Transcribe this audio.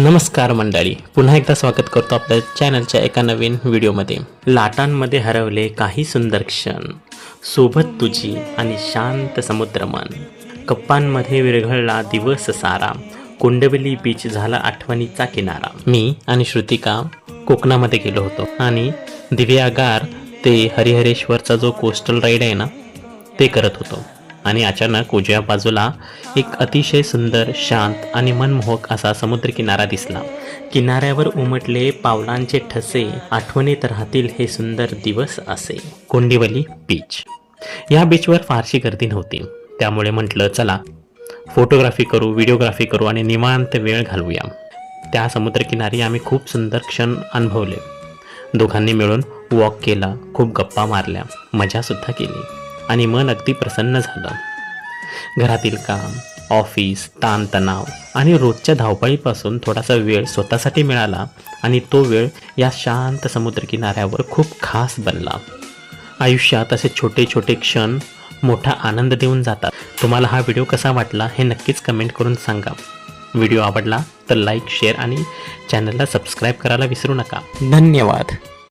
नमस्कार मंडळी, पुन्हा एकदा स्वागत करतो आपल्या चॅनलच्या एका नवीन व्हिडिओमध्ये। लाटांमध्ये हरवले काही सुंदर क्षण, सोबत तुझी आणि शांत समुद्रमन, गप्पांमध्ये विरघळला दिवस सारा, कोंडवली बीच झाला आठवणीचा किनारा। मी आणि श्रुतिका कोकणामध्ये गेलो होतो आणि दिव्यागार ते हरिहरेश्वरचा जो कोस्टल राईड आहे ना ते करत होतो आणि अचानक उजव्या बाजूला एक अतिशय सुंदर, शांत आणि मनमोहक असा समुद्रकिनारा दिसला। किनाऱ्यावर उमटले पावलांचे ठसे, आठवणीत राहतील हे सुंदर दिवस असे। कोंडिवली बीच। या बीचवर फारशी गर्दी नव्हती, त्यामुळे म्हटलं चला फोटोग्राफी करू, व्हिडिओग्राफी करू आणि निवांत वेळ घालवूया। त्या समुद्रकिनारी आम्ही खूप सुंदर क्षण अनुभवले। दोघांनी मिळून वॉक केला, खूप गप्पा मारल्या, मजासुद्धा केली आणि मन अगदी प्रसन्न झालं। घरातील काम, ऑफिस, ताणतणाव आणि रोजच्या धावपळीपासून थोडासा वेळ स्वतःसाठी मिळाला आणि तो वेळ या शांत समुद्रकिनाऱ्यावर खूप खास बनला। आयुष्यात असे छोटे छोटे क्षण मोठा आनंद देऊन जातात। तुम्हाला हा व्हिडिओ कसा वाटला हे नक्कीच कमेंट करून सांगा। व्हिडिओ आवडला तर लाईक, शेअर आणि चॅनलला सबस्क्राईब करायला विसरू नका। धन्यवाद।